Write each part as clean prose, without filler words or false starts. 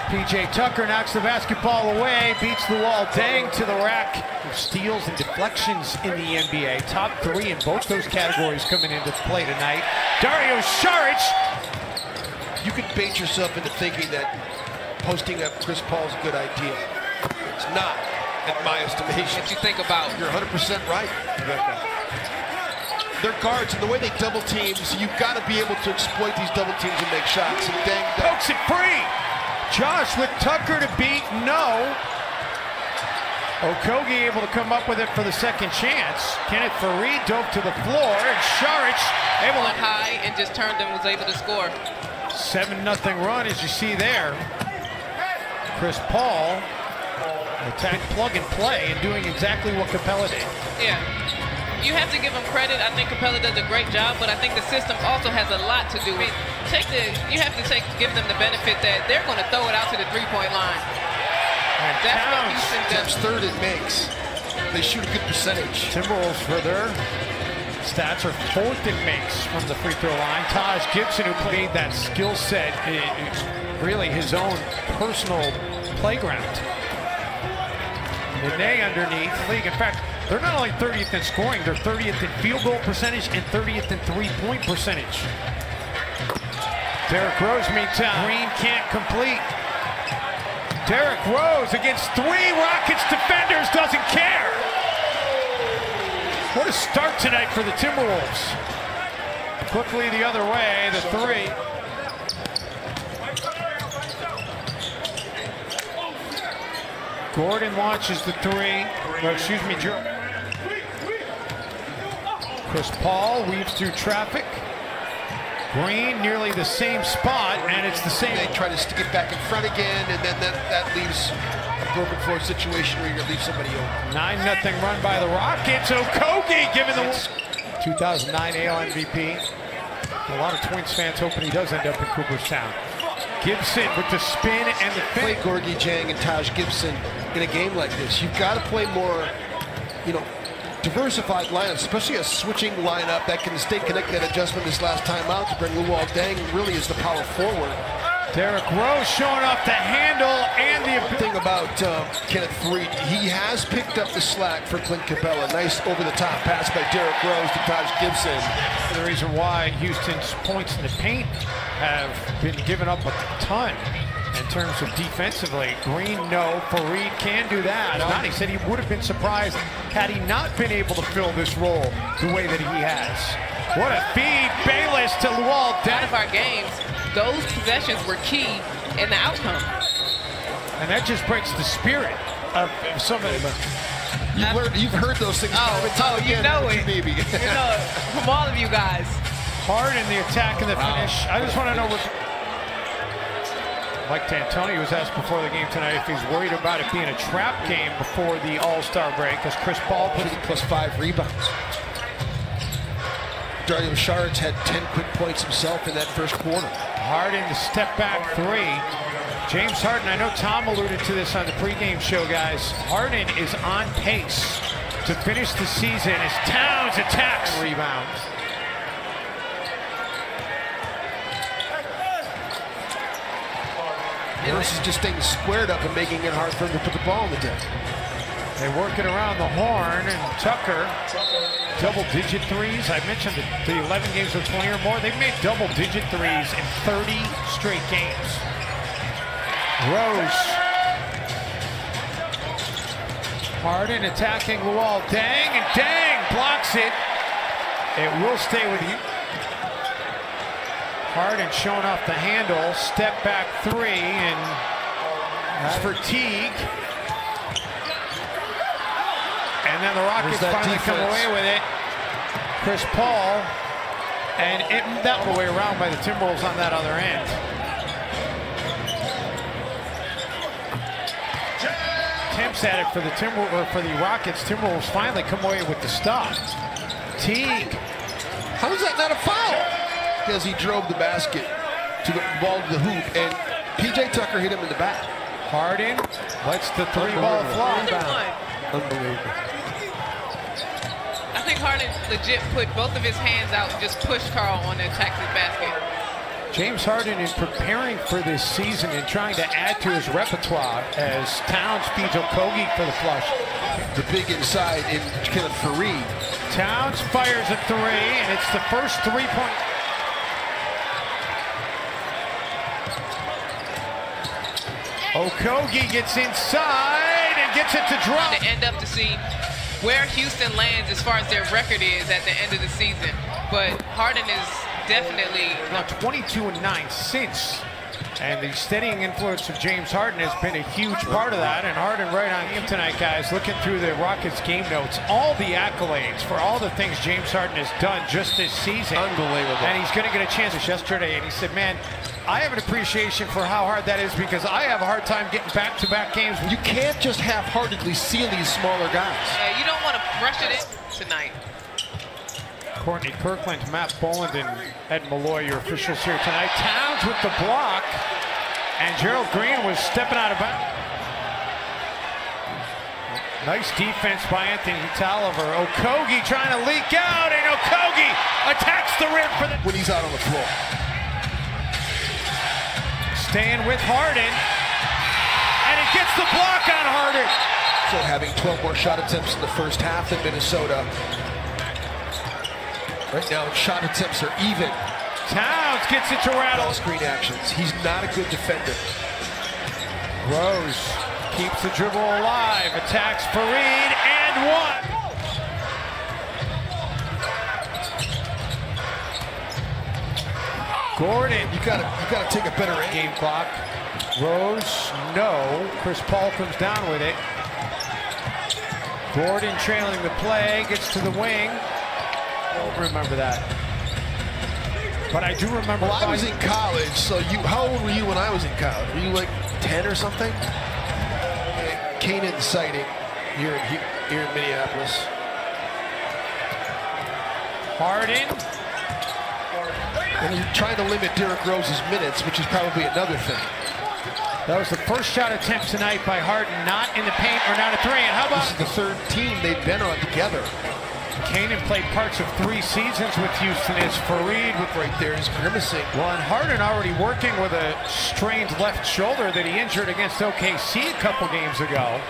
P.J. Tucker knocks the basketball away, beats the wall, Dang to the rack. Steals and deflections in the NBA. Top 3 in both those categories coming into play tonight. Dario Saric. You could bait yourself into thinking that posting up Chris Paul is a good idea. It's not, in my estimation. What you think about? You're 100% right. They're guards, and the way they double teams, you've got to be able to exploit these double teams and make shots. And Dang pokes it free. Josh with Tucker to beat, no. Okogie able to come up with it for the second chance. Kenneth Faried dove to the floor, and Saric able to high and just turned and was able to score. 7-0 run, as you see there. Chris Paul attack, plug and play, and doing exactly what Capella did. Yeah. You have to give him credit. I think Capella does a great job, but I think the system also has a lot to do with it. You have to give them the benefit that they're going to throw it out to the three-point line. And that's what Houston does. Third it makes. They shoot a good percentage. Timberwolves for their stats are 4th in makes from the free throw line. Taj Gibson, who played that skill set, really his own personal playground. Nene underneath, league. In fact, they're not only 30th in scoring, they're 30th in field goal percentage and 30th in three-point percentage. Derrick Rose, meantime, Green can't complete. Derrick Rose against 3 Rockets defenders, doesn't care. What a start tonight for the Timberwolves. Quickly the other way, the 3. Gordon launches the 3. No, excuse me, Chris Paul weaves through traffic. Green nearly the same spot, and it's the same. They try to stick it back in front again, and then that leaves a broken floor situation where you're going to leave somebody open. 9-0 run by the Rockets. Okogie giving the 2009 AL MVP. A lot of Twins fans hoping he does end up in Cooperstown. Gibson with the spin and the play Gorgie Jang and Taj Gibson in a game like this. You've got to play more, diversified lineups, especially a switching lineup that can stay connected. That adjustment this last time out to bring Luol Deng really is the power forward. Derrick Rose showing off the handle and the thing about Kenneth Faried, he has picked up the slack for Clint Capella. Nice over-the-top pass by Derrick Rose to Taj Gibson. The reason why Houston's points in the paint have been given up a ton in terms of defensively. Green, no. Faried can do that. He said he would have been surprised had he not been able to fill this role the way that he has. What a feed. Bayless to Luol Deng. Out of our games, those possessions were key in the outcome. And that just breaks the spirit of some of them. You've heard those things. You know it. You know it from all of you guys. Hard in the attack and the finish. I just want to know what Mike D'Antoni was asked before the game tonight if he's worried about it being a trap game before the All-Star break, as Chris Paul put +5 rebounds. Dario Saric had 10 quick points himself in that first quarter. Harden to step back 3. James Harden, I know Tom alluded to this on the pregame show, guys. Harden is on pace to finish the season as Towns attacks. Rebounds. This is just staying squared up and making it hard for him to put the ball on the deck. They work it around the horn, and Tucker, double-digit threes. I mentioned the 11 games with 20 or more. They've made double-digit threes in 30 straight games. Rose. Harden attacking Luol Deng, and Deng blocks it. It will stay with you. Harden showing off the handle, step back 3, and fatigue. And then the Rockets finally come away with it. Chris Paul, and that all the way around by the Timberwolves on that other end. Attempts at it for the Rockets. Timberwolves finally come away with the stop. Teague. How is that not a foul? Because he drove the basket to the ball to the hoop, and P.J. Tucker hit him in the back. Harden lets the 3-ball fly. Unbelievable. I think Harden legit put both of his hands out and just pushed Carl on the attack to the basket. James Harden is preparing for this season and trying to add to his repertoire as Towns feeds Okogie for the flush. The big inside in Kenneth Fareed. Towns fires a three, and it's the first 3-point. Okogie gets inside and gets it to drop. To end up to see where Houston lands as far as their record is at the end of the season. But Harden is definitely... Now 22-9 since. And the steadying influence of James Harden has been a huge part of that. And Harden right on him tonight, guys, looking through the Rockets game notes. All the accolades for all the things James Harden has done just this season. Unbelievable. And he's going to get a chance yesterday. And he said, man, I have an appreciation for how hard that is because I have a hard time getting back-to-back games. You can't just half-heartedly seal these smaller guys. Yeah, you don't want to rush it in tonight. Courtney Kirkland, Matt Boland, and Ed Malloy, your officials here tonight. Towns with the block, and Gerald Green was stepping out of bounds. Nice defense by Anthony Tolliver. Okogie trying to leak out, and Okogie attacks the rim for the... When he's out on the floor. Staying with Harden, and it gets the block on Harden. So having 12 more shot attempts in the first half than Minnesota. Right now, shot attempts are even. Towns gets it to rattle. Screen actions. He's not a good defender. Rose keeps the dribble alive, attacks Fareed, and one. Gordon, You gotta take a better aim. Game clock. Rose, no. Chris Paul comes down with it. Gordon trailing the play, gets to the wing. Don't remember that. But I do remember. Well, I was in college, so how old were you when I was in college? Were you like 10 or something? Canaan sighting here in Minneapolis. Harden. And you're trying to limit Derrick Rose's minutes, which is probably another thing. That was the first shot attempt tonight by Harden, not in the paint or not a three. And how about this is the third team they've been on together. Canaan played parts of 3 seasons with Houston as Fareed with right there is grimacing. Well, and Harden already working with a strained left shoulder that he injured against OKC a couple games ago.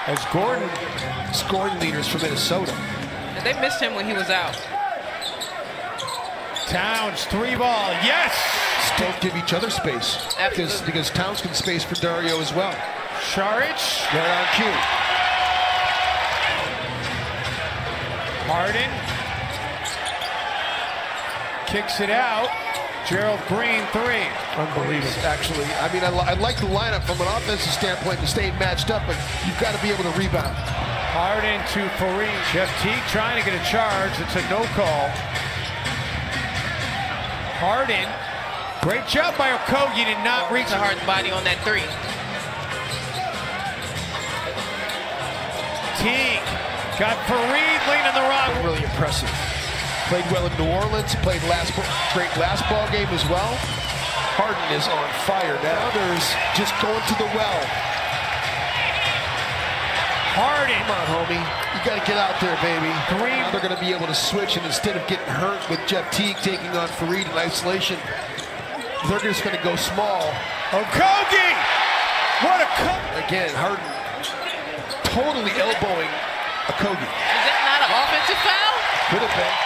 As Gordon, scoring leaders for Minnesota. And they missed him when he was out. Towns, 3-ball, yes! Both give each other space. Because Towns can space for Dario as well. Šarić. Right on cue. Harden kicks it out. Gerald Green, 3. Unbelievable. Actually, I mean, I like the lineup from an offensive standpoint to stay matched up, but you've got to be able to rebound. Harden to Fareed. Jeff Teague trying to get a charge. It's a no call. Harden, great job by Okogie, did not reach a Harden body on that 3. Teague got Fareed leaning the rock. Really impressive. Played well in New Orleans, played great last ball game as well. Harden is on fire now. Others just going to the well. Harden. Come on, homie. You got to get out there, baby. Now they're going to be able to switch, and instead of getting hurt with Jeff Teague taking on Fareed in isolation, they're just going to go small. Okogie! What a cut! Again, Harden totally elbowing Okogie. Is that not an offensive foul? Could have been.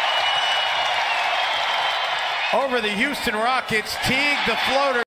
Over the Houston Rockets, Teague the floater.